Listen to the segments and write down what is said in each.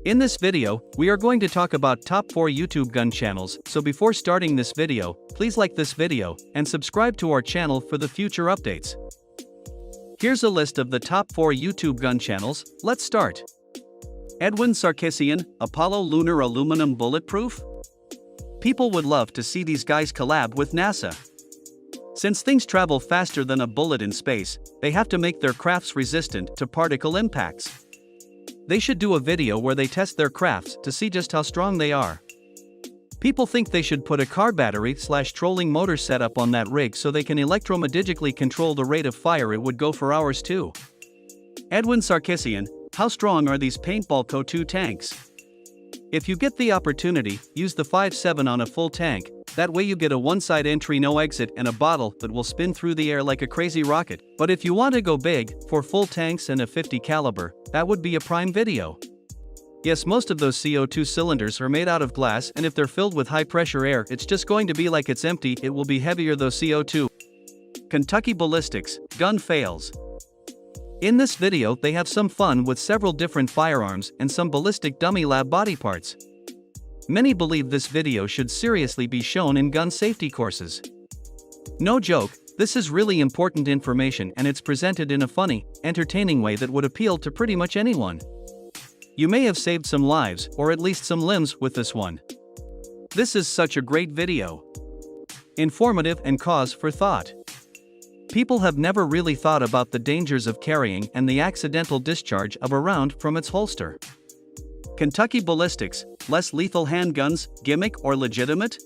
In this video, we are going to talk about top 4 YouTube gun channels, so before starting this video, please like this video, and subscribe to our channel for the future updates. Here's a list of the top 4 YouTube gun channels. Let's start. Edwin Sarkisian, Apollo Lunar Aluminum Bulletproof? People would love to see these guys collab with NASA. Since things travel faster than a bullet in space, they have to make their crafts resistant to particle impacts. They should do a video where they test their crafts to see just how strong they are. People think they should put a car battery/trolling motor setup on that rig so they can electromagnetically control the rate of fire. It would go for hours too. Edwin Sarkisian, how strong are these paintball CO2 tanks? If you get the opportunity, use the 5.7 on a full tank. That way you get a one-side entry no exit and a bottle that will spin through the air like a crazy rocket. But if you want to go big, for full tanks and a 50 caliber, that would be a prime video. Yes, most of those CO2 cylinders are made out of glass, and if they're filled with high-pressure air, it's just going to be like it's empty. It will be heavier though. CO2. Kentucky Ballistics, gun fails. In this video they have some fun with several different firearms and some ballistic dummy lab body parts. Many believe this video should seriously be shown in gun safety courses. No joke, this is really important information and it's presented in a funny, entertaining way that would appeal to pretty much anyone. You may have saved some lives, or at least some limbs, with this one. This is such a great video. Informative and cause for thought. People have never really thought about the dangers of carrying and the accidental discharge of a round from its holster. Kentucky Ballistics, less lethal handguns, gimmick or legitimate?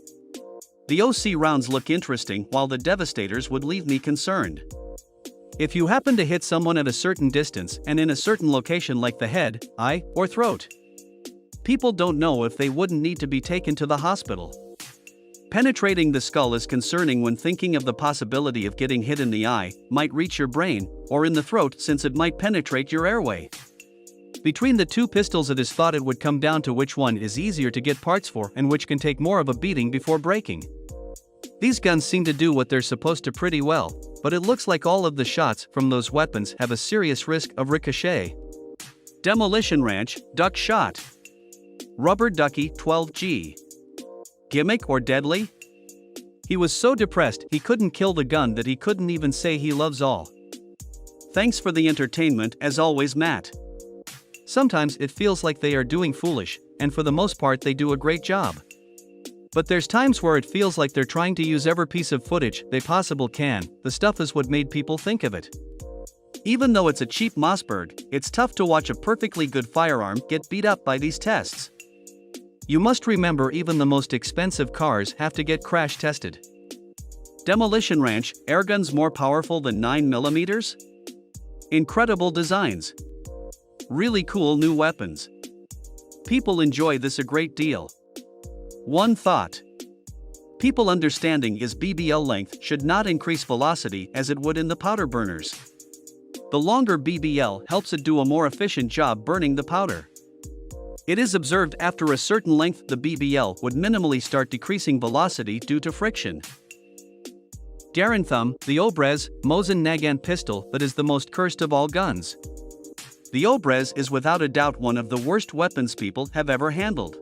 The OC rounds look interesting while the Devastators would leave me concerned. If you happen to hit someone at a certain distance and in a certain location like the head, eye, or throat, people don't know if they wouldn't need to be taken to the hospital. Penetrating the skull is concerning when thinking of the possibility of getting hit in the eye, might reach your brain, or in the throat since it might penetrate your airway. Between the two pistols it is thought it would come down to which one is easier to get parts for and which can take more of a beating before breaking. These guns seem to do what they're supposed to pretty well, but it looks like all of the shots from those weapons have a serious risk of ricochet. Demolition Ranch, duck shot. Rubber Ducky 12G. Gimmick or deadly? He was so depressed he couldn't kill the gun that he couldn't even say he loves all. Thanks for the entertainment as always, Matt. Sometimes it feels like they are doing foolish, and for the most part they do a great job. But there's times where it feels like they're trying to use every piece of footage they possibly can. The stuff is what made people think of it. Even though it's a cheap Mossberg, it's tough to watch a perfectly good firearm get beat up by these tests. You must remember even the most expensive cars have to get crash tested. Demolition Ranch, airguns more powerful than 9mm? Incredible designs. Really cool new weapons. People enjoy this a great deal. One thought. People understanding is BBL length should not increase velocity as it would in the powder burners. The longer BBL helps it do a more efficient job burning the powder. It is observed after a certain length the BBL would minimally start decreasing velocity due to friction. Darren Thumb, the Obrez Mosin Nagant pistol that is the most cursed of all guns. The Obrez is without a doubt one of the worst weapons people have ever handled.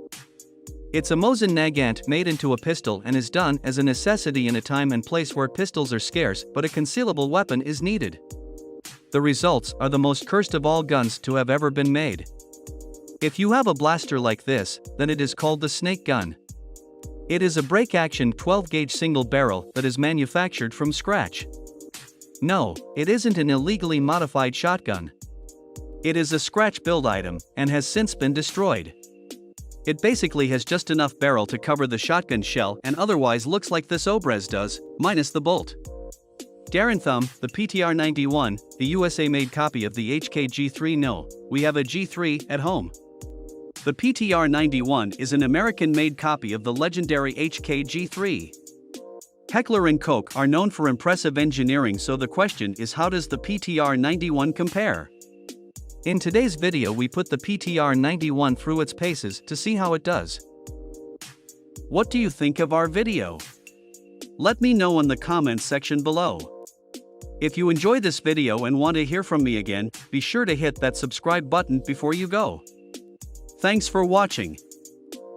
It's a Mosin Nagant made into a pistol and is done as a necessity in a time and place where pistols are scarce but a concealable weapon is needed. The results are the most cursed of all guns to have ever been made. If you have a blaster like this, then it is called the Snake gun. It is a break-action 12-gauge single barrel that is manufactured from scratch. No, it isn't an illegally modified shotgun. It is a scratch build item and has since been destroyed. It basically has just enough barrel to cover the shotgun shell and otherwise looks like this Obrez does, minus the bolt. Darren Thumb, the PTR-91, the USA-made copy of the HK G3. No, we have a G3 at home. The PTR-91 is an American-made copy of the legendary HK G3. Heckler & Koch are known for impressive engineering, so the question is, how does the PTR-91 compare? In today's video we put the PTR-91 through its paces to see how it does. What do you think of our video? Let me know in the comments section below. If you enjoy this video and want to hear from me again, be sure to hit that subscribe button before you go. Thanks for watching.